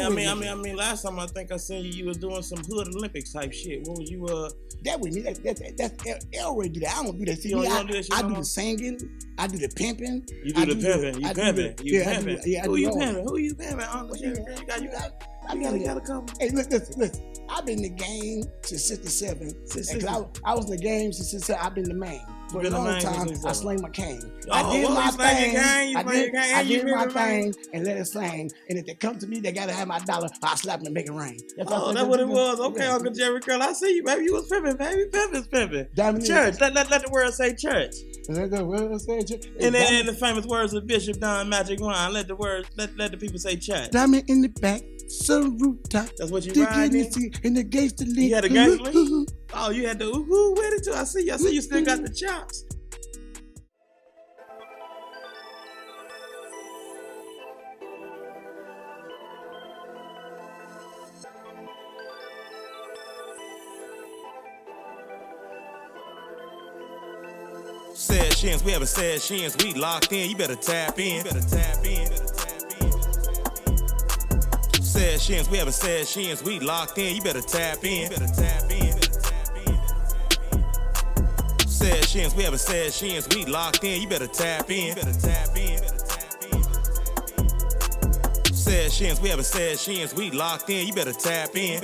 mean, last time I think I seen you was doing some Hood Olympics type shit. What was you That with me, that's Elroy do that. I don't do that. See, you don't do that shit I no do more? the singing, I do the pimping. You do the pimping. You pimping. You pimping. Who you pimping? Who you pimping? Uncle Jerry, you got a couple. Hey, listen. I've been in the game since '67. I was in the game since '67. I've been the man. For a long time, I slang my cane. I did my thing. I did my thing and let it slang. And if they come to me, they gotta have my dollar. I slap them and make it rain. That's what it was. Okay, Unkle'JerryCurl, I see you, baby. You was pimping, baby. Pimping. Church. Let the world say church. Let the world say church. And then the famous words of Bishop Don Magic Wine. Let the people say church. Diamond in the back. Some rooftop. That's what you riding in the gangster league. You had a gangster league? Oh, you had the ooh with it too. I see you still got the chops. Sessions, we having sessions. We locked in. You better tap in. Sessions, we having sessions, we locked in, you better tap in. Sessions, we having sessions, we locked in, you better tap in. Sessions, we having sessions, we locked in, you better tap in.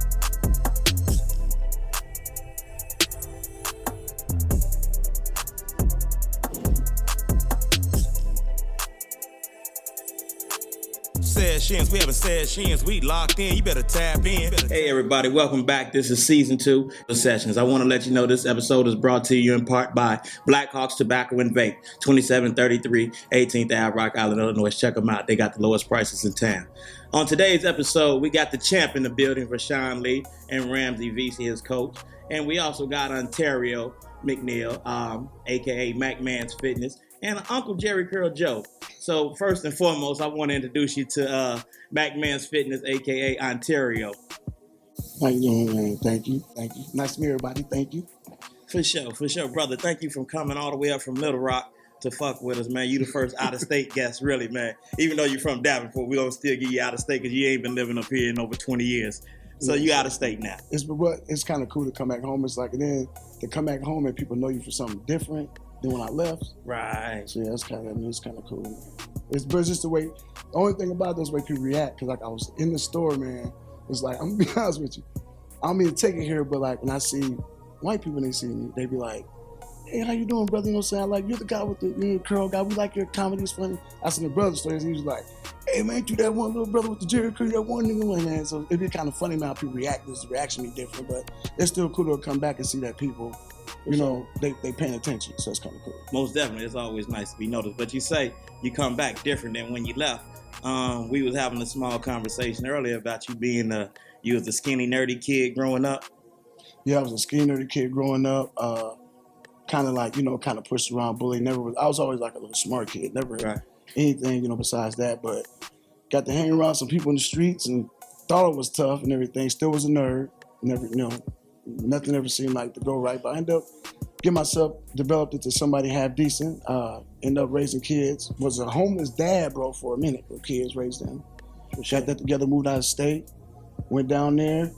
Sessions, we having sessions, we locked in, you better tap in. Hey everybody, welcome back. This is season 2 of Sessions. I want to let you know this episode is brought to you in part by Black Hawks Tobacco and Vape, 2733 18th Ave, Rock Island, Illinois. Check them out. They got the lowest prices in town. On today's episode, we got the champ in the building, Vershaun Lee, and Ramsey Vesey, his coach. And we also got Ontario McNeil, a.k.a. Mac Manz Fitness, and Unkle'JerryCurl Joe. So first and foremost, I want to introduce you to Mac Manz Fitness, a.k.a. Ontario. How you doing, man? Thank you. Nice to meet everybody. Thank you. For sure, brother. Thank you for coming all the way up from Little Rock to fuck with us, man. You the first out-of-state guest, really, man. Even though you're from Davenport, we gonna still give you out-of-state because you ain't been living up here in over 20 years. So you out-of-state now. It's kind of cool to come back home. It's like, then to come back home and people know you for something different than when I left. Right. So yeah, it's kind of cool, man. It's just the way, the only thing about it is the way people react. Cause like I was in the store, man. It's like, I'm gonna be honest with you. I don't mean to take it here, but like when I see white people, they see me, they be like, hey, how you doing, brother? You know what I'm saying? Like, you're the guy with the curl guy. We like your comedy. It's funny. I seen the brother stories. He was like, hey, man, you that one little brother with the Jerry Curl, that one nigga, man. So it'd be kind of funny, man, how people react. The reaction be different, but it's still cool to come back and see that people, you know, they paying attention. So it's kind of cool. Most definitely. It's always nice to be noticed. But you say you come back different than when you left. We was having a small conversation earlier about you being you was a skinny, nerdy kid growing up. Yeah, I was a skinny, nerdy kid growing up. Kind of like, kind of pushed around, bully. I was always like a little smart kid. Never anything, besides that. But got to hang around some people in the streets and thought it was tough and everything. Still was a nerd. Never, nothing ever seemed like to go right. But I ended up getting myself developed into somebody half decent. Ended up raising kids. Was a homeless dad, bro, for a minute. With kids, raised them. Got that together, moved out of state. Went down there.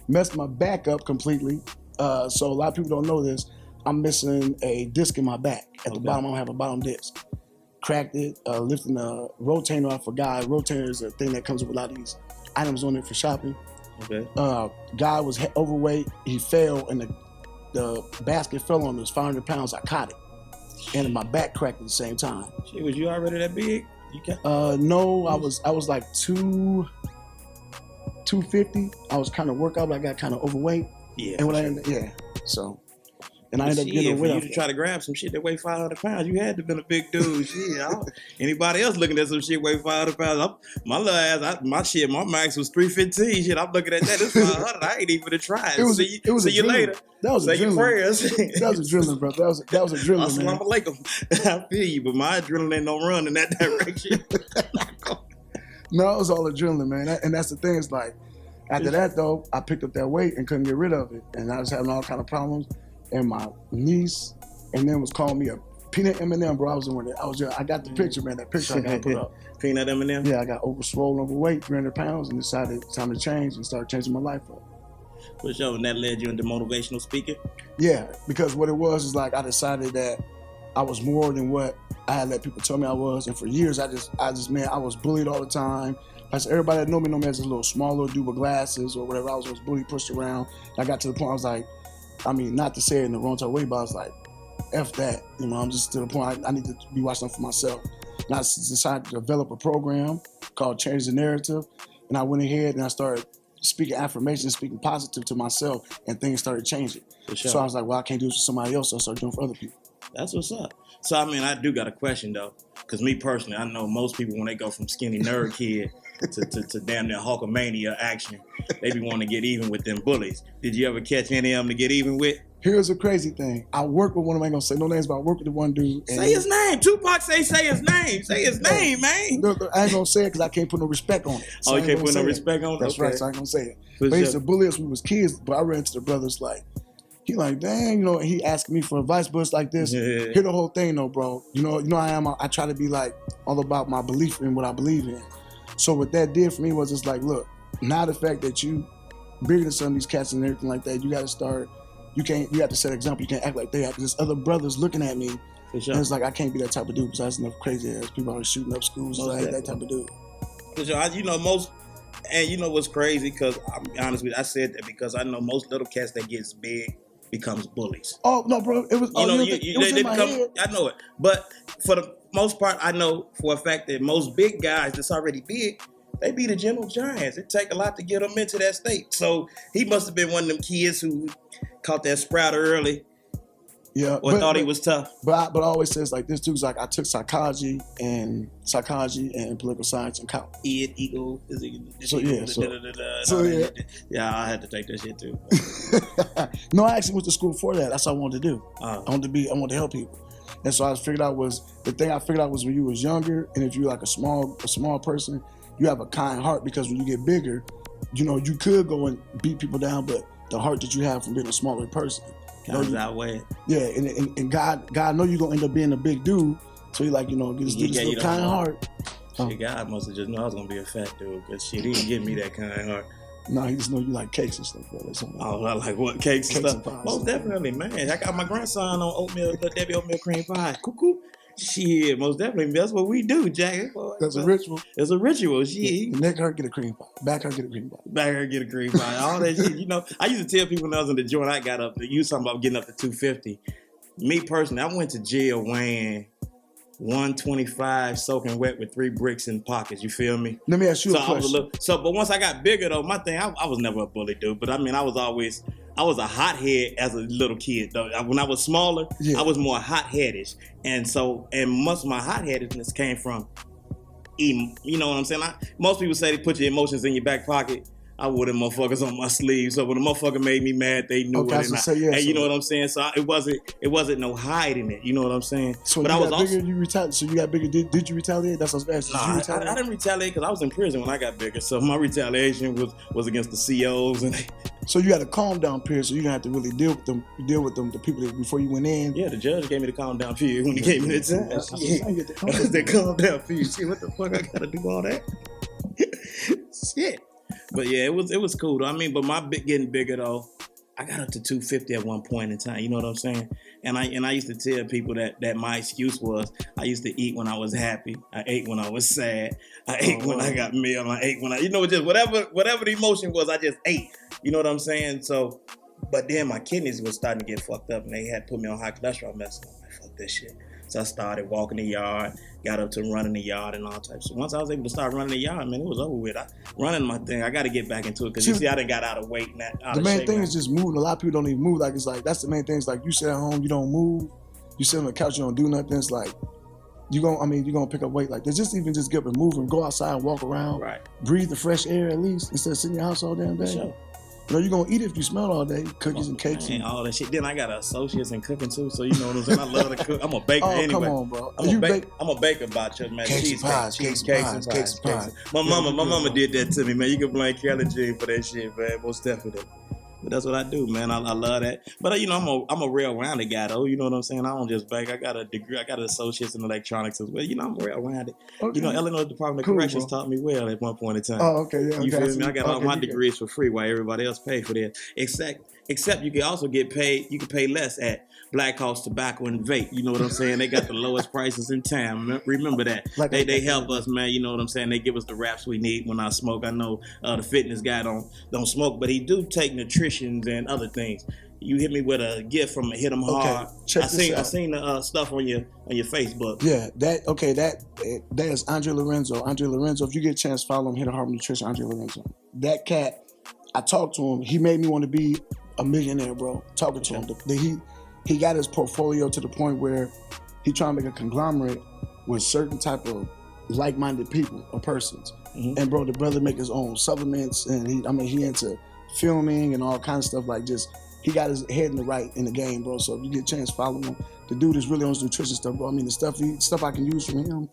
Messed my back up completely. So a lot of people don't know this. I'm missing a disc in my back. At the bottom, I don't have a bottom disc. Cracked it, lifting a rotator off a guy. Rotator is a thing that comes with a lot of these items on it for shopping. Okay. Guy was overweight. He fell, and the basket fell on him. It was 500 pounds. I caught it. And my back cracked at the same time. Shit, was you already that big? No, I was like 250. I was kind of workout, but I got kind of overweight. Yeah. And so. And I ended up getting for you to try to grab some shit that weigh 500 pounds, you had to have been a big dude. Shit, anybody else looking at some shit weigh 500 pounds? My little ass, my max was 315. Shit, I'm looking at that. It's 500. I ain't even gonna try it. See you later. That was Say your prayers. That was adrenaline, bro. That was adrenaline, man. Assalamu alaikum. I feel you, but my adrenaline don't run in that direction. No, it was all adrenaline, man. And that's the thing. It's like, after that, though, I picked up that weight and couldn't get rid of it. And I was having all kind of problems. And my niece, and then was calling me a peanut M&M, bro. I got the picture, man. That picture I got to put up. Peanut M&M? Yeah, I got overweight, 300 pounds, and decided it's time to change and start changing my life up. For sure, and that led you into motivational speaking? Yeah, because what it was is like I decided that I was more than what I had let people tell me I was. And for years, I was bullied all the time. Everybody that know me as this little small little dude with glasses or whatever. I was bullied, pushed around. I got to the point I was like, not to say it in the wrong type of way, but I was like, F that. I'm just to the point I need to be watching out for myself. And I decided to develop a program called Change the Narrative. And I went ahead and I started speaking affirmations, speaking positive to myself, and things started changing. Sure. So I was like, well, I can't do this for somebody else, so I started doing it for other people. That's what's up. So, I do got a question, though, because me personally, I know most people, when they go from skinny nerd kid to damn near Hulkamania action, they be wanting to get even with them bullies. Did you ever catch any of them to get even with? Here's a crazy thing. I work with one of them, I ain't gonna say no names, but I work with the one dude. Say his name. Tupac say his name. Say his name, man. No, I ain't gonna say it because I can't put no respect on it. So you can't put no respect on it? That's right, so I ain't gonna say it. But he used to bully us when we was kids, but I ran into the brothers like, he like, dang, and he asking me for advice, but it's like this. Yeah. Hear the whole thing though, bro. You know I am. I try to be like all about my belief in what I believe in. So what that did for me was just like, look, now the fact that you bigger than some of these cats and everything like that, you got to start. You have to set an example. You can't act like they have. There's other brothers looking at me, sure. And it's like I can't be that type of dude because I enough crazy ass people are shooting up schools. So I ain't that type of dude. For sure, and what's crazy? Because I'm honest with you, I said that because I know most little cats that gets big becomes bullies. Oh no, bro! It was. They become. I know it, but for the most part, I know for a fact that most big guys that's already big, they be the gentle giants. It take a lot to get them into that state. So he must have been one of them kids who caught that sprouter early. Yeah, or thought he was tough. But I always says like this dude's like I took psychology and political science and college. Ego. Yeah, I had to take that shit too. No, I actually went to school for that. That's what I wanted to do. I wanted to help people. And so the thing I figured out was when you was younger, and if you're like a small person, you have a kind heart because when you get bigger, you could go and beat people down, but the heart that you have from being a smaller person comes that way. Yeah, and God know you're gonna end up being a big dude, so you like get this little kind heart. Shit, God must have just known I was gonna be a fat dude, because shit, he didn't give me that kind heart. No, he just know you like cakes and stuff, bro. Oh, I like what? Cakes and stuff? And most definitely, man. I got my grandson on Debbie oatmeal cream pie. Cuckoo. Shit, most definitely. That's what we do, Jack. That's a ritual. It's a ritual. Shit. Neck hurt, get a cream pie. Back hurt, get a cream pie. Back hurt, get a cream pie. All that shit. I used to tell people when I was in the joint, I got up. You was talking about getting up to 250. Me personally, I went to jail weighing 125 soaking wet with 3 bricks in pockets. You feel me? Let me ask you a question. But once I got bigger though, my thing, I was never a bully dude. But I was a hothead as a little kid though. When I was smaller, I was more hot-headish. And most of my hot-headedness came from, you know what I'm saying? Most people say they put your emotions in your back pocket. I wore them motherfuckers on my sleeve. So when a motherfucker made me mad, they knew it. You know what I'm saying? So it wasn't no hiding it. You know what I'm saying? So but I was bigger, you retaliated. So you got bigger. Did you retaliate? That's what I was asking. I didn't retaliate because I was in prison when I got bigger. So my retaliation was against the COs and. So you had a calm down period. So you didn't have to really deal with them, the people that before you went in. Yeah, the judge gave me the calm down period when he gave me the time. That calm down period. Shit, what the fuck I gotta do all that? Shit. But yeah, it was cool though. But my getting bigger though, I got up to 250 at one point in time. You know what I'm saying? And I used to tell people that my excuse was I used to eat when I was happy. I ate when I was sad. I ate when I got mail. I ate when just whatever the emotion was, I just ate. You know what I'm saying? So, but then my kidneys was starting to get fucked up, and they had put me on high cholesterol medicine. I'm like, fuck this shit. So I started walking the yard, got up to running the yard and all types. So once I was able to start running the yard, man, it was over with. Running my thing, I got to get back into it because you see, I done got out of weight. The main thing is just moving. A lot of people don't even move. Like, it's like, that's the main thing. It's like you sit at home, you don't move. You sit on the couch, you don't do nothing. It's like, you're going to pick up weight. Like, there's just get up and move and go outside and walk around. Right. Breathe the fresh air at least instead of sitting in your house all damn day. For sure. You know, you're gonna eat it if you smell all day. Cookies and cakes and all that shit. Then I got associates in cooking too, so you know what I'm saying. I love to cook. I'm a baker anyway. Come on, bro. I'm a baker about you, man. Cakes and pies. My mama did that to me, man. You can blame Kelly Jean for that shit, man. Most definitely. But that's what I do, man. I love that. But you know, I'm a real-rounded guy, though. You know what I'm saying? I don't just bake. I got a degree. I got an associates in electronics as well. You know, I'm real-rounded. Okay. You know, Illinois Department of Corrections taught me well at one point in time. Oh, okay, yeah. You feel me? I got all my degrees for free while everybody else paid for that. Except you can also get paid. You can pay less at Black Hawks Tobacco and Vape. You know what I'm saying? They got the lowest prices in town. Remember that. They help us, man. You know what I'm saying? They give us the wraps we need when I smoke. I know the fitness guy don't smoke, but he do take nutritions and other things. You hit me with a gift from Hit 'em Hard. Check this out. I seen the stuff on your Facebook. Yeah, that is Andre Lorenzo. Andre Lorenzo. If you get a chance, follow him. Hit 'em Hard Nutrition. Andre Lorenzo. That cat, I talked to him. He made me want to be a millionaire, bro. Talking to him, he got his portfolio to the point where he trying to make a conglomerate with certain type of like-minded people or persons. Mm-hmm. And bro, the brother make his own supplements, and he into filming and all kinds of stuff. Like, just he got his head in the game, bro. So if you get a chance, follow him. The dude is really on his nutrition stuff, bro. I mean, the stuff I can use from him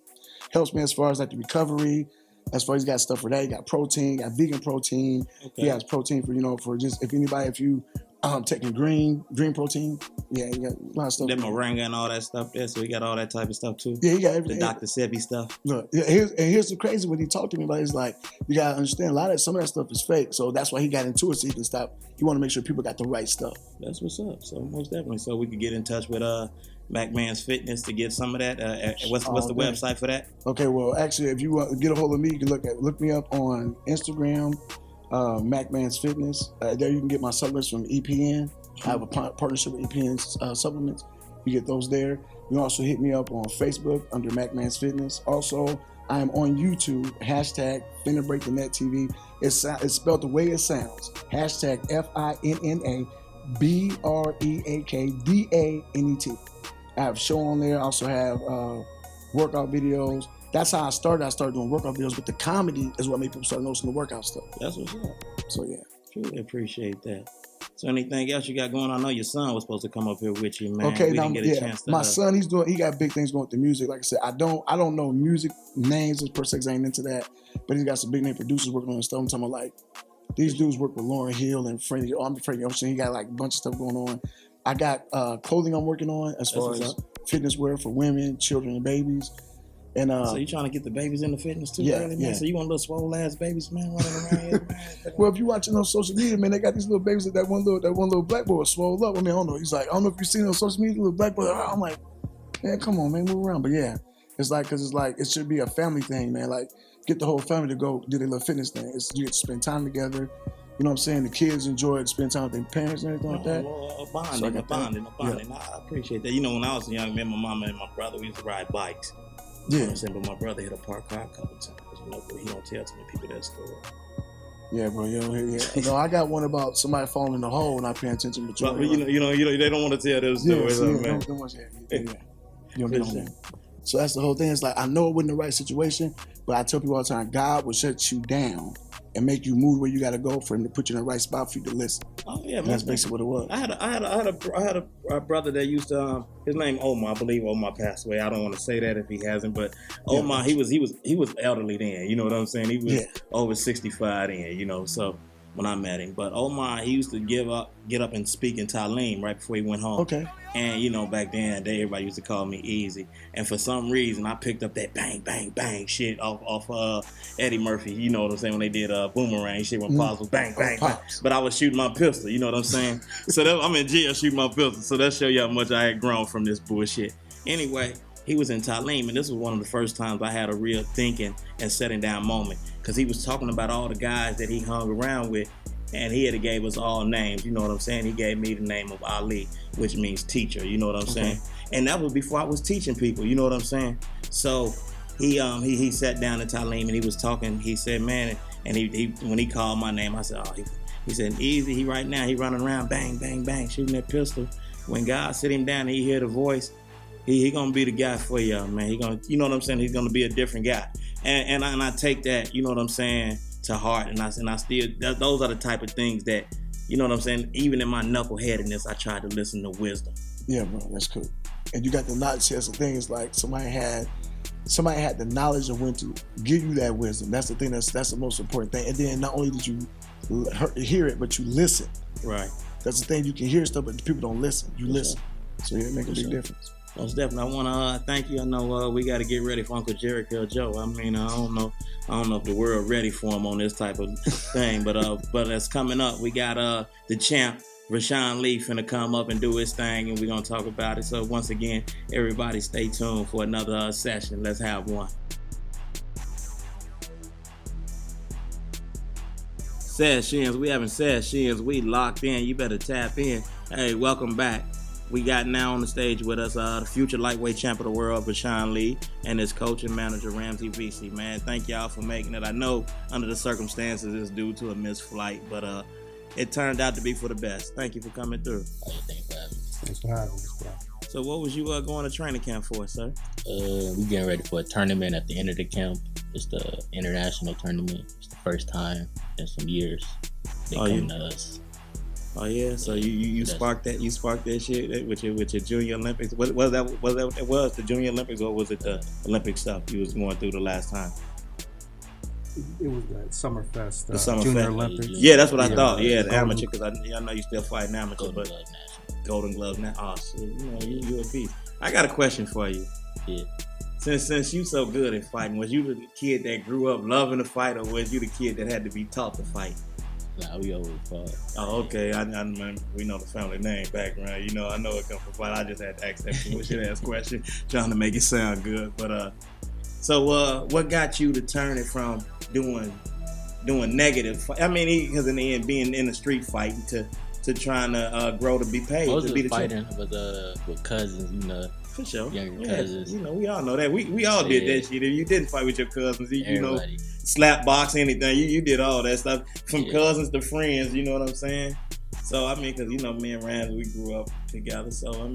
helps me as far as like the recovery. As far as he got stuff for that, he got protein, got vegan protein. Okay. He has protein for just if you taking green protein. Yeah, he got a lot of stuff. That moringa and all that stuff there, so he got all that type of stuff too. Yeah, he got everything. The Dr. Sebi stuff. Look, here's the crazy when he talked to me about it, is like, you gotta understand some of that stuff is fake. So that's why he got into it, so he can stop. He wanna make sure people got the right stuff. That's what's up. So most definitely. So we could get in touch with Mac Manz Fitness to get some of that. What's the website for that? Okay, well, actually, if you want to get a hold of me, you can look me up on Instagram, Mac Manz Fitness. There you can get my supplements from EPN. I have a partnership with EPN supplements. You get those there. You can also hit me up on Facebook under Mac Manz Fitness. Also, I am on YouTube, hashtag Finna Break the Net TV. It's spelled the way it sounds. Hashtag FINNABREAKDANET. I have a show on there. I also have workout videos. That's how I started. I started doing workout videos, but the comedy is what made people start noticing the workout stuff. That's what's up. So yeah. Truly appreciate that. So anything else you got going on? I know your son was supposed to come up here with you, man. Okay, we now, didn't get a chance to, my son, he got big things going with the music. Like I said, I don't know music names per se, 'cause I ain't into that. But he's got some big name producers working on his stuff. I'm talking about, like, these dudes work with Lauryn Hill and Freddie. I'm Freddie Ocean. He got like a bunch of stuff going on. I got clothing I'm working on as far as fitness wear for women, children, and babies. And so you trying to get the babies into fitness too, yeah, man? Yeah. So you want little swole ass babies, man, running around here, man? Well, if you watching on social media, man, they got these little babies. That one little black boy swole up. I mean, I don't know. He's like, I don't know if you've seen it on social media, little black boy. I'm like, man, come on, man, move around. But yeah, it's like, because it's like, it should be a family thing, man. Like, get the whole family to go do their little fitness thing. You get to spend time together. You know what I'm saying? The kids enjoy it, spend time with their parents and everything like that. Bonding. Yeah. I appreciate that. You know, when I was young, me and my mama and my brother, we used to ride bikes. You know what I'm saying? But my brother hit a parked car a couple times. You know, but he don't tell too many people that story. Yeah, bro. Yeah. No, I got one about somebody falling in the hole and not paying attention. But you know, they don't want to tell those stories. Yeah, You don't get on there. So that's the whole thing. It's like, I know it wasn't the right situation, but I tell people all the time, God will shut you down and make you move where you got to go for him to put you in the right spot for you to listen. Oh yeah, man. That's basically what it was. I had a brother that used to his name Omar. I believe Omar passed away. I don't want to say that if he hasn't, but Omar, he was elderly then. You know what I'm saying? He was over 65 then. You know, so when I met him, but Omar, he used to get up and speak in Talim right before he went home. Okay. And you know, back then, everybody used to call me Easy. And for some reason, I picked up that bang, bang, bang shit off Eddie Murphy. You know what I'm saying? When they did Boomerang shit, when Pops was bang, bang, bang. But I was shooting my pistol. You know what I'm saying? So I'm in jail shooting my pistol. So that show you how much I had grown from this bullshit. Anyway, he was in Talim, and this was one of the first times I had a real thinking and setting down moment, because he was talking about all the guys that he hung around with. And he had gave us all names, you know what I'm saying? He gave me the name of Ali, which means teacher, you know what I'm saying? And that was before I was teaching people, you know what I'm saying? So he sat down in Talim and he was talking. He said, man, and he when he called my name, I said, oh, he said, Easy, he right now, he running around, bang, bang, bang, shooting that pistol. When God sit him down and he hear the voice, he gonna be the guy for y'all, man. He gonna, you know what I'm saying? He's gonna be a different guy. And I take that, you know what I'm saying, to heart, and I still, those are the type of things that you know what I'm saying? Even in my knuckleheadedness, I tried to listen to wisdom. Yeah, bro, that's cool. And you got the knowledge. That's the thing. Is like somebody had the knowledge of when to give you that wisdom. That's the thing. That's the most important thing. And then not only did you hear it, but you listen. Right. That's the thing. You can hear stuff, but people don't listen. You listen. So it make a big difference. Most definitely. I want to thank you. I know we got to get ready for Unkle'JerryCurl Joe. I mean, I don't know if the world ready for him on this type of thing, but it's coming up. We got the champ Vershaun Lee finna come up and do his thing, and we're gonna talk about it. So once again, everybody stay tuned for another session. Let's have one. Sessions. We having sessions. We locked in. You better tap in. Hey, welcome back. We got now on the stage with us the future lightweight champ of the world, Vershaun Lee, and his coach and manager, Ramsey Vesey. Man, thank y'all for making it. I know under the circumstances it's due to a missed flight, but it turned out to be for the best. Thank you for coming through. Thanks for having me, bro. So what was you going to training camp for, sir? We getting ready for a tournament at the end of the camp. It's the international tournament. It's the first time in some years they come to us. Oh yeah, so you sparked that shit with your Junior Olympics. Was the Junior Olympics, or was it the Olympic stuff you was going through the last time? It was the Summerfest, the Summerfest Junior Olympics. Yeah, that's what I thought. Yeah, the amateur, because I know you still fighting amateur, but Golden Gloves now. Oh shit, you a beast. I got a question for you. Yeah. Since you so good at fighting, was you the kid that grew up loving to fight, or was you the kid that had to be taught to fight? Nah, we always fought. Oh, okay. I remember. We know the family name background. I know it comes from fight. I just had to ask that shit-ass question, trying to make it sound good. But so what got you to turn it from doing negative? I mean, because in the end, being in the street fighting to trying to grow to be paid. Most to of be the the fighting with cousins, For sure. Younger yeah, cousins. We all know that. We all did that shit. If you didn't fight with your cousins, Everybody. Slap box, anything. You did all that stuff. From cousins to friends, you know what I'm saying? So, I mean, because, me and Rams, we grew up together. So,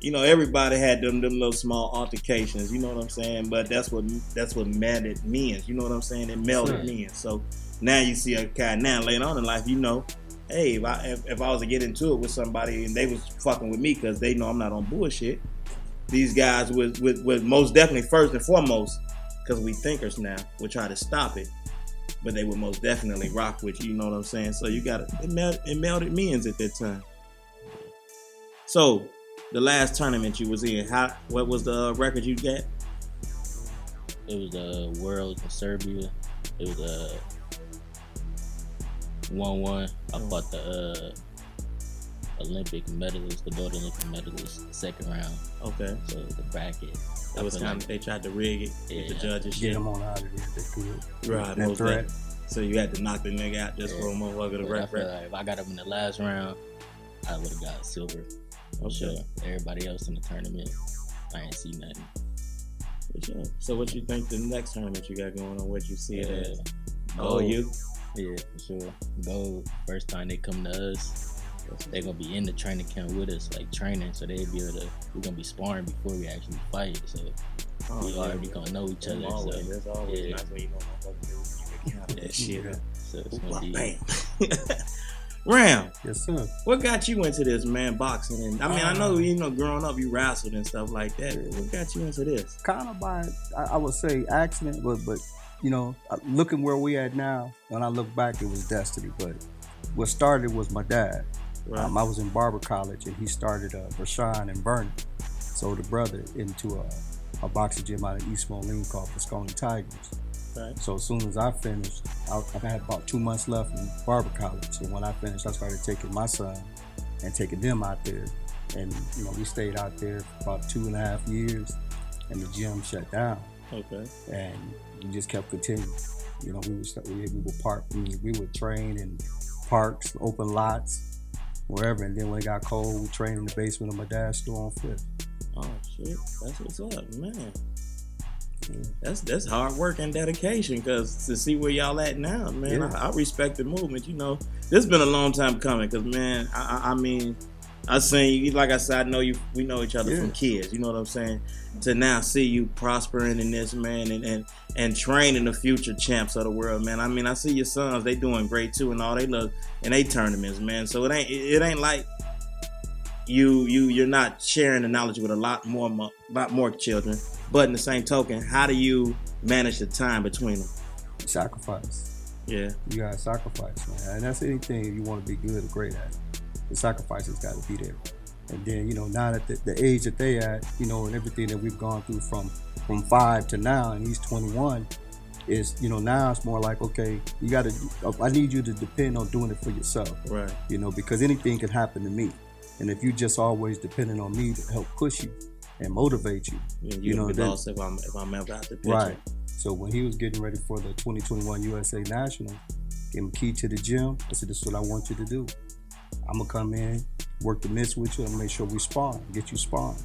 everybody had them little small altercations, you know what I'm saying? But that's what mattered men, you know what I'm saying? It melded men. So, now you see a guy now later on in life, hey, if I was to get into it with somebody and they was fucking with me because they know I'm not on bullshit, these guys would most definitely, first and foremost, because we thinkers now, would try to stop it, but they would most definitely rock with you know what I'm saying? So it melded men's at that time. So the last tournament you was in, what was the record you got? It was the World in Serbia. It was 1-1. I fought the Olympic medalist, the gold Olympic medalist, second round. Okay. So the bracket. That was kind of, they tried to rig it with the judges. Get them on out of there. They could. Right. That threat. So you had to knock the nigga out just for a motherfucker to I feel like if I got up in the last round, I would have got silver. For sure. Everybody else in the tournament, I ain't see nothing. For sure. So what you think the next tournament you got going on? What you see it as? Gold. You? Yeah, for sure. Gold. First time they come to us, they're gonna be in the training camp with us, like training, so they'll be able to. We're gonna be sparring before we actually fight, so we already gonna know each other. That's always nice when you know motherfuckers can count that shit. So it's gonna be. Bam. Ram. Yes, sir. What got you into this, man, boxing? And I mean, I know, growing up you wrestled and stuff like that. What got you into this? Kind of by, I would say, accident, but looking where we at now, when I look back, it was destiny. But what started was my dad. Right. I was in barber college, and he started Vershaun and Vernon. So the brother into a boxing gym out of East Moline called Vershaun Tigers. Right. So as soon as I finished, I had about 2 months left in barber college. And when I finished, I started taking my son and taking them out there. And we stayed out there for about 2.5 years, and the gym shut down. Okay. And we just kept continuing. We would train in parks, open lots, wherever. And then when it got cold, we trained in the basement of my dad's store on Fifth. Oh shit, that's what's up, man. Yeah. That's hard work and dedication, because to see where y'all at now, man, I respect the movement. This has been a long time coming, because man, I mean, I seen you, like I said, I know you. We know each other Yeah. from kids. You know what I'm saying? To now see you prospering in this, man, and training the future champs of the world, man. I mean, I see your sons; they doing great too, and all they love in they tournaments, man. So it ain't like you're not sharing the knowledge with a lot more children. But in the same token, how do you manage the time between them? Sacrifice. Yeah. You gotta sacrifice, man. And that's anything you want to be good or great at. The sacrifice has got to be there. And then, now that the age that they at, and everything that we've gone through from 5 to now, and he's 21, is, now it's more like, okay, I need you to depend on doing it for yourself. Right. Because anything can happen to me. And if you just always depending on me to help push you and motivate you, you'll be lost if I'm ever out the picture. Right. So when he was getting ready for the 2021 USA National, gave him a key to the gym. I said, this is what I want you to do. I'm gonna come in, work the mitts with you, and make sure we spar, get you sparring.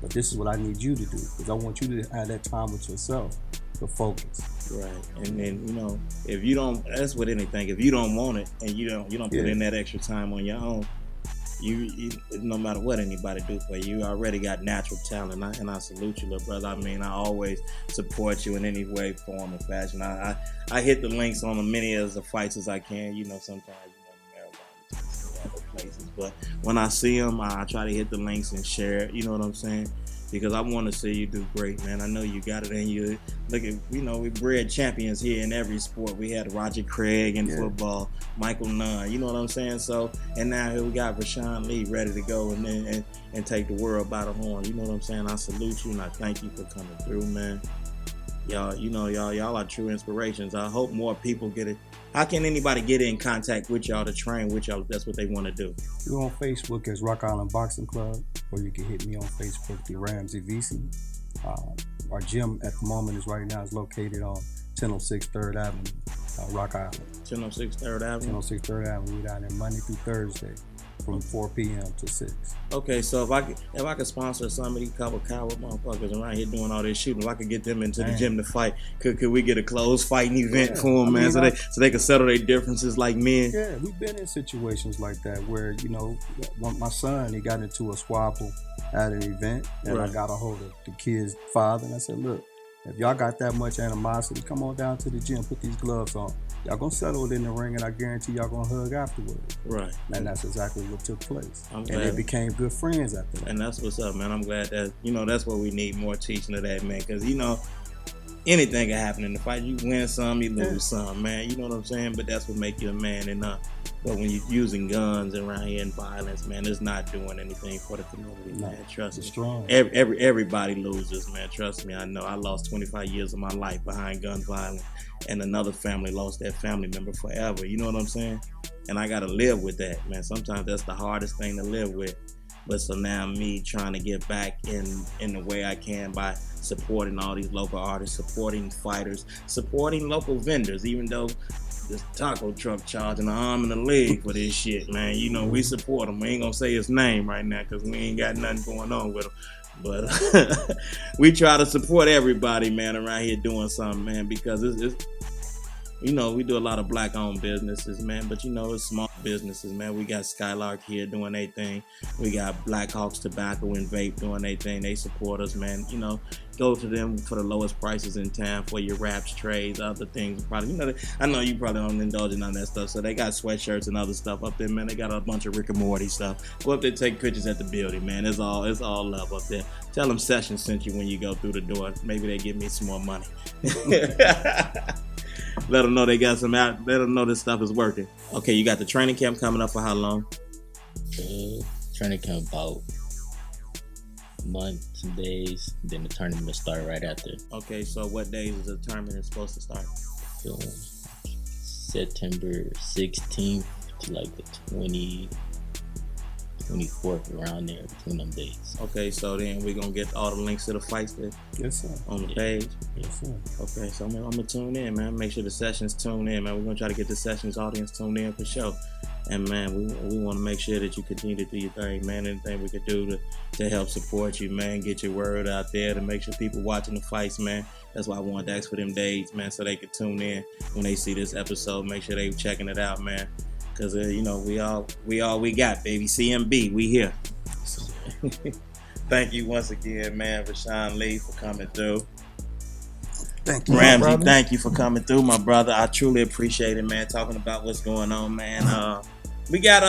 But this is what I need you to do, because I want you to have that time with yourself to focus. Right. And then, if you don't, that's with anything, if you don't want it and you don't put in that extra time on your own, you no matter what anybody do for you, you already got natural talent, and I salute you, little brother. I mean, I always support you in any way, form, or fashion. I hit the links on as many of the fights as I can. Sometimes other places, but when I see them, I try to hit the links and share it. You know what I'm saying? Because I want to see you do great, man. I know you got it in you. Look at, we bred champions here in every sport. We had Roger Craig in football, Michael Nunn. You know what I'm saying? So, and now here we got Vershaun Lee ready to go and take the world by the horn. You know what I'm saying? I salute you and I thank you for coming through, man. Y'all, y'all are true inspirations. I hope more people get it. How can anybody get in contact with y'all to train with y'all if that's what they want to do? We're on Facebook as Rock Island Boxing Club, or you can hit me on Facebook through Ramsey Vesey. Our gym at the moment is located on 1006 3rd Avenue, Rock Island. 1006 3rd Avenue? 1006 3rd Avenue. We're down there Monday through Thursday from 4 p.m. to 6. Okay, so if I could sponsor some of these couple coward motherfuckers around here doing all this shooting, if I could get them into the gym to fight, could we get a closed fighting event for them, man, so they can settle their differences like men? Yeah, we've been in situations like that where, my son, he got into a squabble at an event, and I got a hold of the kid's father, and I said, look, if y'all got that much animosity, come on down to the gym, put these gloves on. Y'all gonna settle it in the ring, and I guarantee y'all gonna hug afterwards. Right. And that's exactly what took place. And they became good friends after that. And that's what's up, man. I'm glad that, that's what we need, more teaching of that, man. Because, anything can happen in the fight. You win some, you lose some, man. You know what I'm saying? But that's what make you a man enough. But when you're using guns around here and violence, man, it's not doing anything for the community, man. Trust me. Strong. Everybody loses, man. Trust me. I know. I lost 25 years of my life behind gun violence, and another family lost their family member forever. You know what I'm saying? And I got to live with that, man. Sometimes that's the hardest thing to live with. But so now me trying to get back in the way I can by supporting all these local artists, supporting fighters, supporting local vendors, even though this taco truck charging an arm and a leg for this shit, man. We support him. We ain't gonna say his name right now because we ain't got nothing going on with him. But we try to support everybody, man, around here doing something, man, because it's we do a lot of black-owned businesses, man, but it's small businesses, man. We got Skylark here doing their thing. We got Black Hawks Tobacco and Vape doing their thing. They support us, man. Go to them for the lowest prices in town for your wraps, trays, other things. Probably, I know you probably don't indulge in none of that stuff. So they got sweatshirts and other stuff up there, man. They got a bunch of Rick and Morty stuff. Go up there, take pictures at the building, man. It's all love up there. Tell them Session sent you when you go through the door. Maybe they give me some more money. Let them know they got some out. Let them know this stuff is working. Okay, you got the training camp coming up for how long? Training camp about a month, some days. Then the tournament will start right after. Okay, so what days is the tournament supposed to start? So September 16th to like the 24th, around there, between them days. Okay, so then we're going to get all the links to the fights there? Yes, sir. On the page? Yes, sir. Okay, so I'm going to tune in, man. Make sure the sessions tune in, man. We're going to try to get the sessions audience tuned in for sure. And, man, we want to make sure that you continue to do your thing, man. Anything we could do to help support you, man. Get your word out there to make sure people watching the fights, man. That's why I wanted to ask for them days, man, so they could tune in when they see this episode. Make sure they checking it out, man. Cause you know we all we got, baby. CMB, we here. Thank you once again, man, Vershaun Lee, for coming through. Thank you, Ramsey, thank you for coming through, my brother. I truly appreciate it, man. Talking about what's going on, man. We got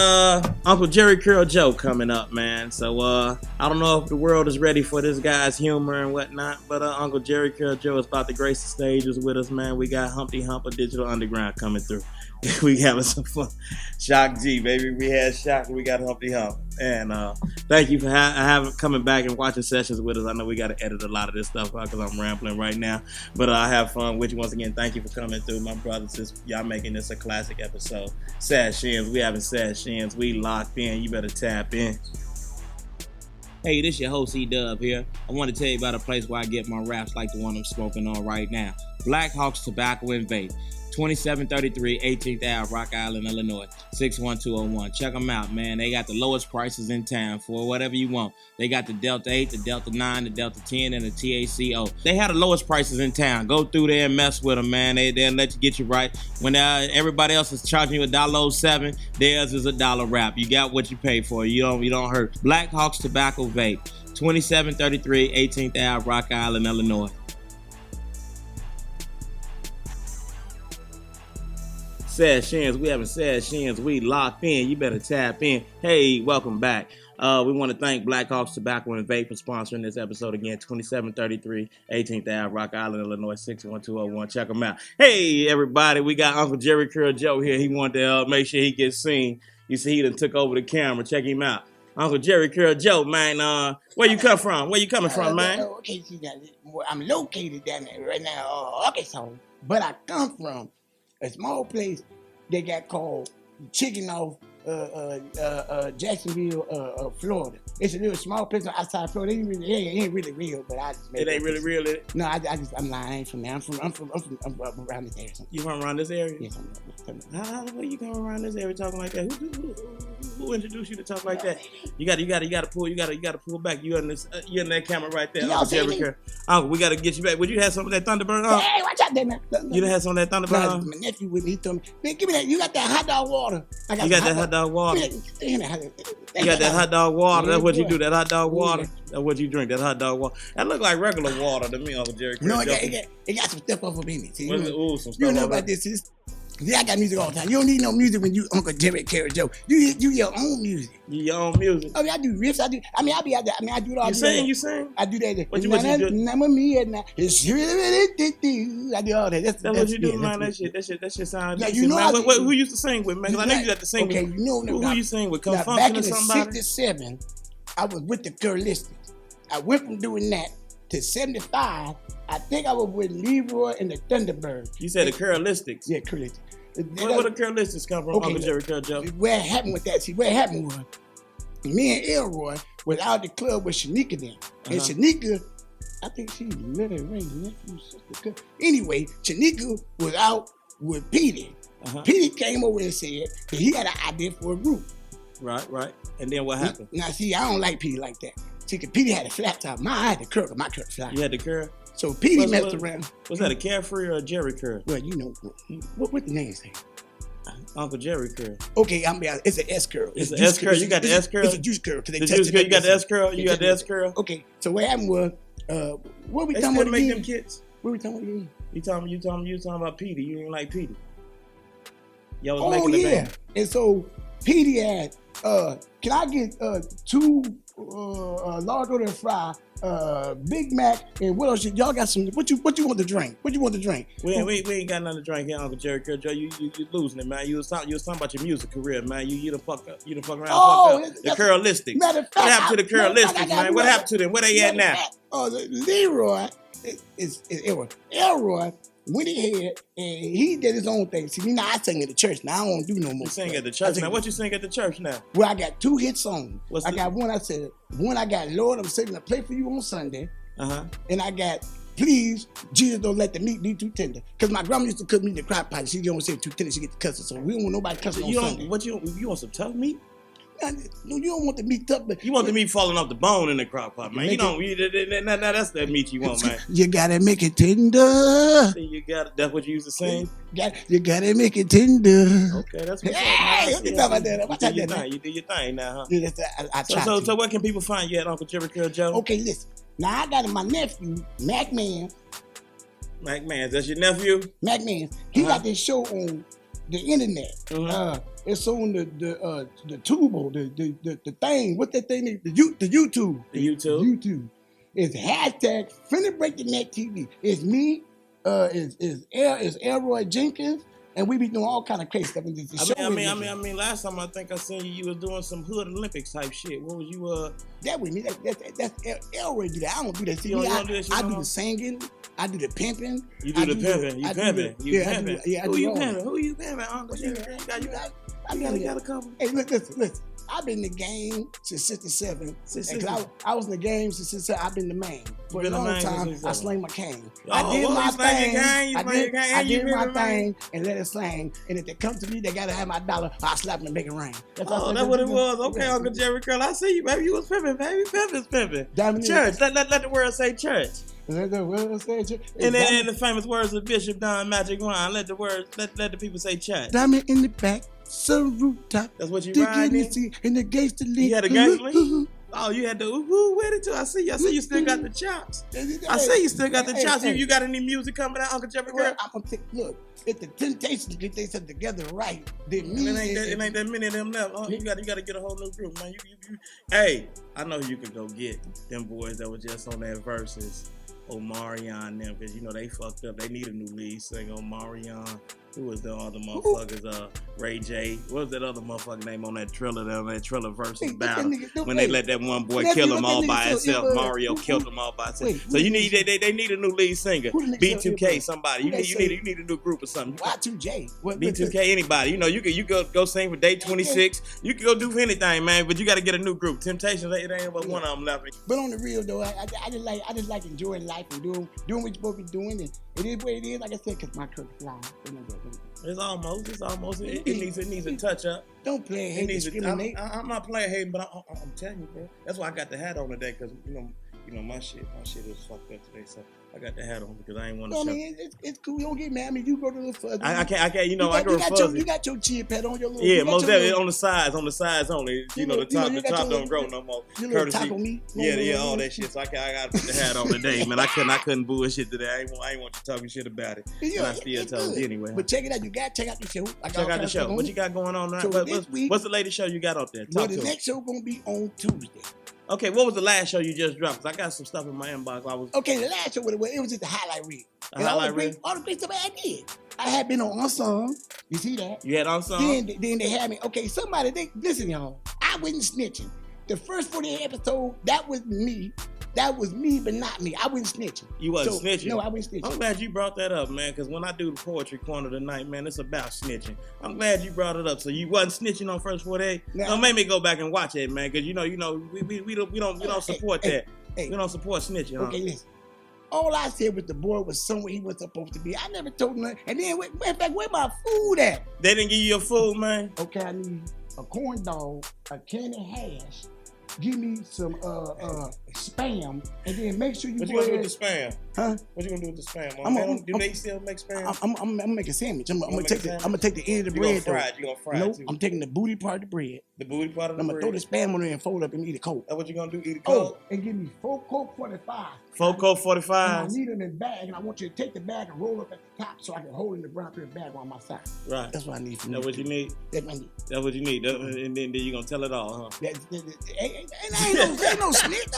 Unkle'JerryCurl Joe coming up, man. So I don't know if the world is ready for this guy's humor and whatnot, but Unkle'JerryCurl Joe is about to grace the stages with us, man. We got Humpty Hump of Digital Underground coming through. We having some fun. Shock G, baby. We had Shock, we got Humpty Hump. And thank you for coming back and watching sessions with us. I know we got to edit a lot of this stuff out because I'm rambling right now. But I have fun with you. Once again, thank you for coming through, my brothers. Y'all making this a classic episode. Sad Shins, we having Sad Shins. We locked in. You better tap in. Hey, this your host, E-Dub here. I want to tell you about a place where I get my wraps like the one I'm smoking on right now. Black Hawk's Tobacco and Vape. 2733 18th Ave, Rock Island, Illinois, 61201. Check them out, man. They got the lowest prices in town for whatever you want. They got the Delta 8, the Delta 9, the Delta 10, and the TACO. They have the lowest prices in town. Go through there and mess with them, man. They'll let you get you right. When everybody else is charging you $1.07, theirs is $1 wrap. You got what you pay for. You don't hurt. Black Hawk's Tobacco Vape, 2733 18th Ave, Rock Island, Illinois. Sad Shins, we having Sad Shins. We locked in. You better tap in. Hey, welcome back. We want to thank Black Hawk's Tobacco and Vape for sponsoring this episode again. 2733 18th Ave, Rock Island, Illinois, 61201. Check them out. Hey, everybody, we got Unkle'JerryCurl Joe here. He wanted to make sure he gets seen. You see, he done took over the camera. Check him out. Unkle'JerryCurl Joe, man. Where you come from? Where you coming from, man? Okay, see, I'm located down there right now, Arkansas, but I come from a small place they got called Chicken off Jacksonville, Florida. It's a little small place outside Florida. It ain't really real, but I just made it. Ain't really real, is it? No, I'm lying. I ain't from there. I'm from around this area. You from around this area? Yes, How you come around this area talking like that? Who introduced you to talk like that? You gotta pull back. You in that camera right there. Uncle, we gotta get you back. Would you have some of that Thunderbird on? Hey, watch out there, man. You done had some of that Thunderbird on? My nephew with me, he told me, man, give me that. You got that hot dog water. You got that hot dog water. You got that hot dog water. That's what you do. That hot dog water. That's what you drink. That hot dog water. That look like regular water to me, Unkle'JerryCurl. No, it got some stuff up in it. See, some stuff. You know about this. I got music all the time. You don't need no music when you Unkle'JerryCurl Joe. You your own music. You your own music. I mean, I do riffs. I be out there. I mean, I do it all. You sing? I do that. What you do? I do all that. That's what you do, man. That shit sound now, decent, you know man. Who you used to sing with, man? Because I know you got to sing with. Okay, you know who you sing with? Come back in or somebody? '67, I was with the Curlistics. I went from doing that to '75. I think I was with Leroy and the Thunderbird. You said the Curlistics? Yeah, Curlistics. Where the Curlistics come from, Unkle'JerryCurl Joe? Where it happened with that? See, what happened was, me and Elroy was out the club with Shanika then. And Shanika, I think she little Ray's nephew, sister. Anyway, Shanika was out with Petey. Petey came over and said that he had an idea for a group. Right. And then what happened? Now, see, I don't like Petey like that. See, because Petey had a flat top. I had the curl, my curl flat. You had the curl? So Petey messed around. Was that a Carefree or a JerryCurl? Well, you know, what the name say? Unkle'JerryCurl. Okay, it's an S curl. It's an S curl. You got the S curl? It's a juice curl. The juice curl. You got the S curl? You got the S curl? Okay, so what happened was, what we they talking about make again? them kids. What we talking about again? You talking about Petey. You didn't like Petey. Y'all was Oh, making yeah. band. And so Petey had, can I get 2 large order fry, Big Mac, and what else? Y'all got some? What you want to drink? What you want to drink? We ain't got nothing to drink here, Unkle'JerryCurl Joe. You losing it, man. You was talking about your music career, man. You done fuck up. You done fuck around. The Curlistics. Matter of fact, what happened to the Curlistics, man? What happened to them? Where they at now? Leroy is Elroy went ahead and he did his own thing. See, me now I sing at the church. Now I don't do no more. You sing at the church now. What you sing at the church now? Well, I got 2 hit songs. I got one. I said one. I got Lord, I'm saving a play for you on Sunday. And I got Please, Jesus, don't let the meat be too tender. Because my grandma used to cook me in the crock pot. She don't say too tender. She get the cussing. So we don't want nobody cussing on Sunday. You want some tough meat? No, you don't want the meat tough, but You want the meat falling off the bone in the crock pot, man. You don't. That's that meat you want, man. you gotta make it tender. You got. That's what you used to sing. You gotta make it tender. Okay, that's what's Hey, up. what you talking about that? You do your thing now, huh? Yeah, I try So where can people find you at, Unkle'JerryCurl Joe? Okay, listen. Now I got my nephew, Mac Manz. Mac Manz, that's your nephew? Mac Manz. He got this show on the internet. It's on the Tubo, the thing. What's that thing? The YouTube. The YouTube? YouTube. It's hashtag Finna Break the Net TV. It's me, is Elroy Jenkins, and we be doing all kind of crazy stuff. I mean, last time I think I seen you was doing some Hood Olympics type shit. What was you That with me. That's Elroy do that. I don't do that. See, You me, don't do that shit I no do more? the singing. I do the pimping. You do the pimping. You pimping. You pimping. Who you all. pimping? Who you pimping, Unkle'JerryCurl? You got a couple. Hey, listen. I've been in the game since 67. I was in the game since 67. I've been the man. For a long time, I slang my cane. I did my thing. I did my thing and let it slang. And if they come to me, they got to have my dollar. I slap them and make it rain. That's what it was. Okay, Unkle'JerryCurl. I see you, baby. You was pimping, baby. Pimping. Church. Let the world say church. Let the world say church. And then the famous words of Bishop Don Magic Wine. Let the people say church. Diamond in the back. Some rooftop. That's what you riding in the gangster league. You had a gangster league? Oh, you had the with it too. I see you still got the chops. I see you still got the chops. You got any music coming out, Unkle'JerryCurl? Well, I'm gonna look. If the Temptations get themselves together right, then me it ain't that many of them left. Oh, you got to get a whole new group, man. Hey, I know you could go get them boys that were just on that verses. Omarion them, because you know they fucked up. They need a new lead singer. Omarion. Who was the other motherfuckers? Ray J. What was that other motherfucker name on that Triller? That Triller versus battle when they let that one boy kill him all by himself. Mario killed him all by himself. So you need they need a new lead singer. B2K somebody. You need a new group or something. Y2J. B2K anybody. You know you could go sing for Day 26. You could go do anything, man. But you got to get a new group. Temptations, it ain't but one of them left. But on the real though, I just like enjoying life and doing what you're supposed to be doing. And it is what it is. Like I said, because my truck fly. It's almost. It needs a touch up. Don't play hate discriminate. I'm not playing hating, but I'm telling you, bro. That's why I got the hat on today, because you know my shit is fucked up today. So I got the hat on because I ain't want to. I mean, it's cool. You don't get mad. I mean, you go to the fuzzy. I can't. You know, I go fuzzy. You got your chin pad on your little. Yeah, most definitely on the sides only. You know, the top don't grow no more. Your little taco meat. Yeah, all that shit. So I got to put the hat on today, man. I couldn't bullshit today. I ain't want you talking shit about it. But I still told you anyway. But check it out. You got to check out the show. Check out the show. What you got going on now? What's the latest show you got out there? Well, the next show gonna be on Tuesday. Okay, what was the last show you just dropped? 'Cause I got some stuff in my inbox. Okay, the last show it was just a highlight reel. Highlight reel. All the great stuff I did. I had been on Unsung. You see that? You had Unsung? Then they had me. Okay, listen, y'all. I wasn't snitching. The first 48 episodes, that was me. That was me, but not me. I wasn't snitching. You wasn't snitching? No, I wasn't snitching. I'm glad you brought that up, man, because when I do the poetry corner tonight, man, it's about snitching. I'm glad you brought it up. So you wasn't snitching on first 48? Don't make me go back and watch it, man, because we don't support that. We don't support snitching. Okay, listen. All I said was the boy was somewhere he was supposed to be. I never told him. And then, in fact, where my food at? They didn't give you your food, man? Okay, I need a corn dog, a can of hash. Give me some spam, and then make sure you. What you gonna do with the spam? Huh? What you gonna do with the spam? Do they still make spam? I'm gonna make a sandwich. I'm gonna take the end of the bread. You gonna fry it? Nope. Too. I'm taking the booty part of the bread. The booty part of the bread. I'm gonna throw the spam on there and fold up and eat it cold. That's what you gonna do? Eat it cold? And give me 4 Coke 45. 4 Coke 45. And I need them in a bag, and I want you to take the bag and roll up at the top so I can hold it in the brown paper bag on my side. Right. That's what I need from you. That's what you need? That's what I need. That's what you need. And then you gonna tell it all, huh? Ain't no snitch.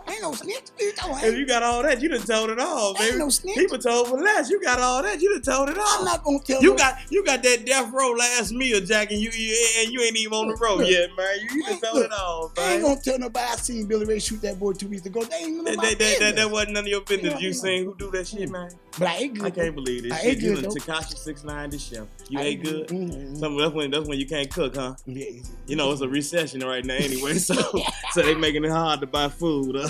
Ain't no snitch. If you got all that, you done told it all, baby. Ain't no snitch. People told for less. You got all that, you done told it all. I'm not gonna tell you got that death row last meal, Jack, and you ain't even on the road yet, man. You done told it all, man. I ain't gonna tell nobody I seen Billy Ray shoot that boy 2 weeks ago. They ain't none of my business. That wasn't none of your business. You seen who do that shit, man? But I ate good. I can't believe this shit. You done Tekashi 6ix9ine the chef. You ate good? Mm-hmm. That's when you can't cook, huh? Yeah. You know, it's a recession right now anyway, so they making it hard to buy food.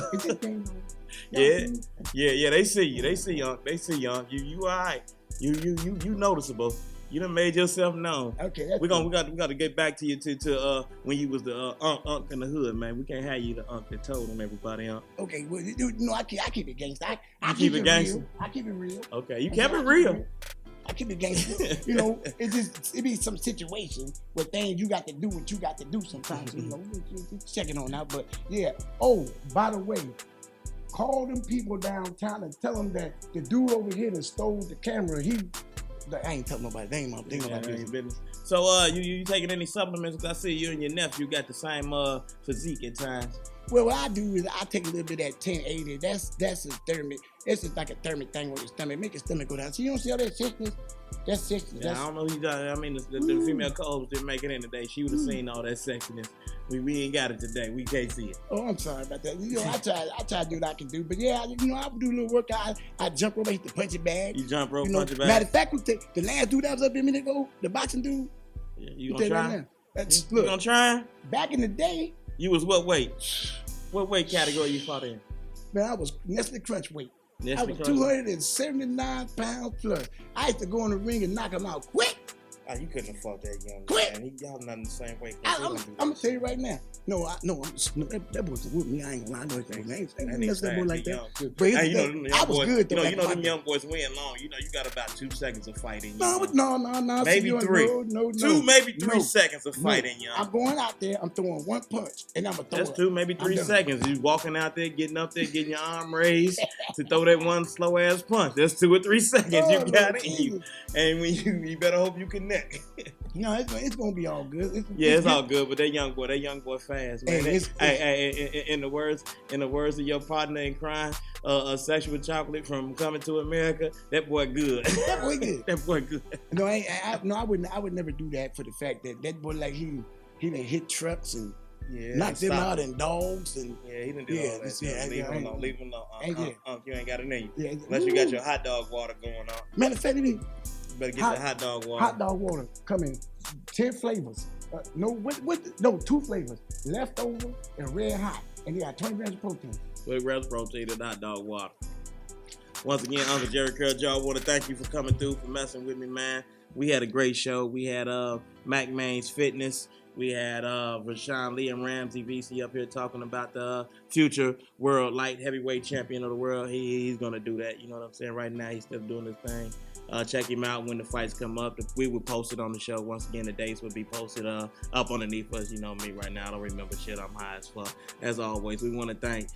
Yeah, they see you. You all right. You noticeable. You done made yourself known. Okay, that's we got to get back to you to when you was the unk in the hood, man. We can't have you the unk that told on everybody, huh? Okay, well, I keep it gangster. I You keep it gangster? real. I keep it real. Okay, you kept it real. I keep it gangster. It be some situation where things you got to do what you got to do sometimes. Checking on that. But yeah. Oh, by the way, call them people downtown and tell them that the dude over here that stole the camera, I ain't telling nobody. They ain't my business. So you taking any supplements? Cause I see you and your nephew got the same physique at times. Well, what I do is I take a little bit of that 1080. That's a thermic. It's just like a thermic thing with your stomach. Make your stomach go down. So you don't see all that sickness? That's sickness. Yeah, I don't know who you got. I mean, the female co-host didn't make it in today. She would have seen all that sexiness. We ain't got it today. We can't see it. Oh, I'm sorry about that. I try to do what I can do. But yeah, I would do a little workout. I jump rope, I hit the punching bag. You jump rope, punching bag? Matter of fact, the last dude that was up here a minute ago, the boxing dude. Yeah, you gonna try? Look, you gonna try? Back in the day. You was what weight? What weight category you fought in? Man, I was Nestle Crunch weight. Nestle I was Crunch. 279 pounds plus. I used to go in the ring and knock him out quick. Oh, you couldn't have fought that young Quick. man. Y'all not in the same weight. I'm gonna tell you right now. That boy's with me. I ain't gonna lie. I know it's that boy like that. But I was good though. You know them young boys win long. You know you got about 2 seconds of fighting. No. Maybe 3. No. 2, maybe 3 seconds of fighting, young. I'm going out there. I'm throwing one punch, and I'm gonna throw. That's 2, maybe 3 seconds. You walking out there, getting up there, getting your arm raised to throw that one slow ass punch. That's 2 or 3 seconds. You got it in you. And when you better hope you connect. No, it's gonna be all good. It's all good. But that young boy fast, man. In the words of your partner in crime, Sexual Chocolate from Coming to America, that boy good. That boy good. That boy good. No, I would never do that for the fact that boy like he done hit trucks and knocked them out and dogs and he didn't do all that. Leave him alone. You ain't got it in you. Unless you got your hot dog water going on. Matter of fact, you better get the hot dog water. Hot dog water come in 10 flavors. 2 flavors. Leftover and red hot. And they got 20 grams of protein. 20 grams of protein and hot dog water. Once again, Uncle Jerry Curl, y'all want to thank you for coming through, for messing with me, man. We had a great show. We had Mac Manz Fitness. We had Vershaun Lee and Ramsey Vesey up here talking about the future world light heavyweight champion of the world. He's going to do that. You know what I'm saying? Right now, he's still doing his thing. Check him out when the fights come up. We will post it on the show. Once again, the dates will be posted up underneath us. You know me right now. I don't remember shit. I'm high as fuck. As always, we want to thank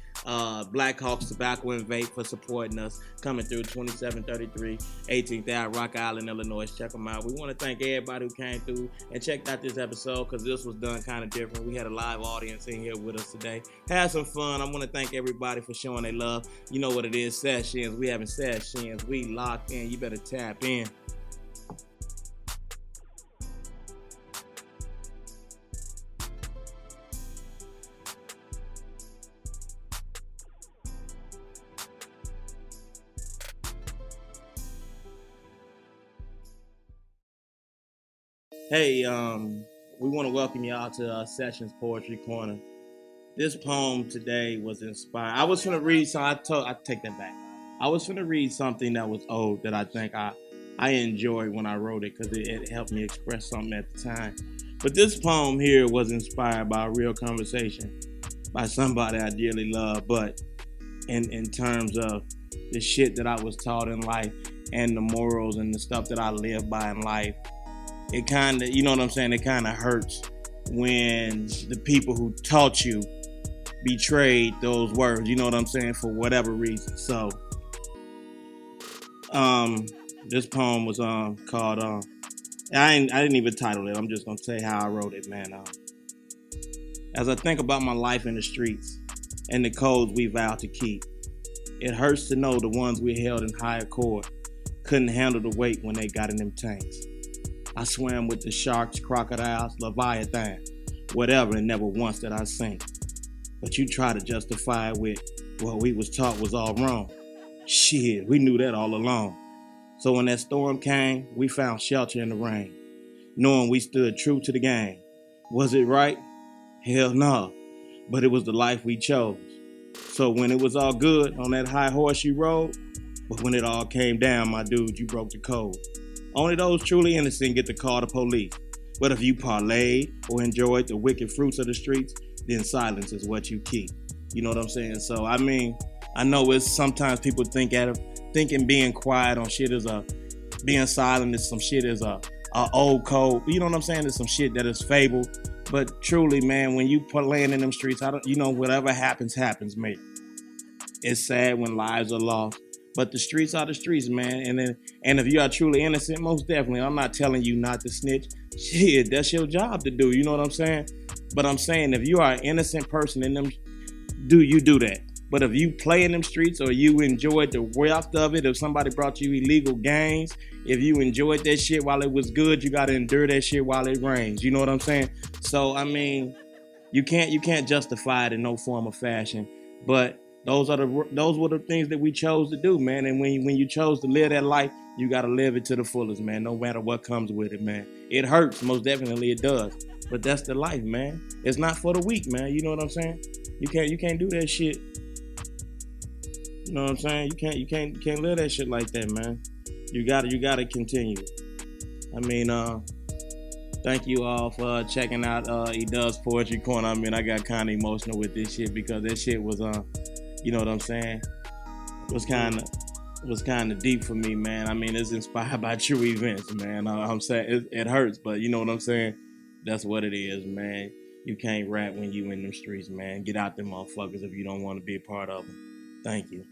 Black Hawks Tobacco and Vape for supporting us. Coming through 2733 18th Ave, Rock Island, Illinois. Check them out. We want to thank everybody who came through and checked out this episode because this was done kind of different. We had a live audience in here with us today. Had some fun. I want to thank everybody for showing their love. You know what it is, sessions. We having sessions. We locked in. You better tap in. Hey, we want to welcome y'all to Sessions Poetry Corner. This poem today was inspired. I was going to read, so I take that back. I was going to read something that was old that I think I enjoyed when I wrote it because it helped me express something at the time. But this poem here was inspired by a real conversation by somebody I dearly love, but in terms of the shit that I was taught in life and the morals and the stuff that I live by in life, it kind of, you know what I'm saying, it kind of hurts when the people who taught you betrayed those words, you know what I'm saying, for whatever reason. So, this poem was called, I didn't even title it, I'm just gonna say how I wrote it, man. As I think about my life in the streets and the codes we vowed to keep, it hurts to know the ones we held in higher court couldn't handle the weight when they got in them tanks. I swam with the sharks, crocodiles, leviathan, whatever, and never once did I sink. But you try to justify it with what we was taught was all wrong. Shit, we knew that all along. So when that storm came, we found shelter in the rain, knowing we stood true to the game. Was it right? Hell no, but it was the life we chose. So when it was all good on that high horse you rode, but when it all came down, my dude, you broke the code. Only those truly innocent get to call the police. But if you parlayed or enjoyed the wicked fruits of the streets, then silence is what you keep. You know what I'm saying? So, I mean, I know it's sometimes people thinking being quiet on shit is being silent is some shit is a old code. You know what I'm saying? It's some shit that is fable. But truly, man, when you laying in them streets, whatever happens, mate. It's sad when lives are lost. But the streets are the streets, man. And if you are truly innocent, most definitely, I'm not telling you not to snitch. Shit, that's your job to do. You know what I'm saying? But I'm saying if you are an innocent person in them, you do that. But if you play in them streets or you enjoyed the wealth of it, if somebody brought you illegal gains, if you enjoyed that shit while it was good, you got to endure that shit while it rains. You know what I'm saying? So, I mean, you can't justify it in no form or fashion. But those were the things that we chose to do, man. And when you chose to live that life, you got to live it to the fullest, man, no matter what comes with it, man. It hurts, most definitely it does. But that's the life, man. It's not for the weak, man. You know what I'm saying? You can't do that shit. You know what I'm saying? You can't live that shit like that, man. You gotta continue. I mean, thank you all for checking out E-Dub's Poetry Corner. I mean, I got kind of emotional with this shit because that shit was you know what I'm saying? Was kind of deep for me, man. I mean, it's inspired by true events, man. I'm saying it hurts, but you know what I'm saying? That's what it is, man. You can't rap when you in them streets, man. Get out them motherfuckers if you don't want to be a part of them. Thank you.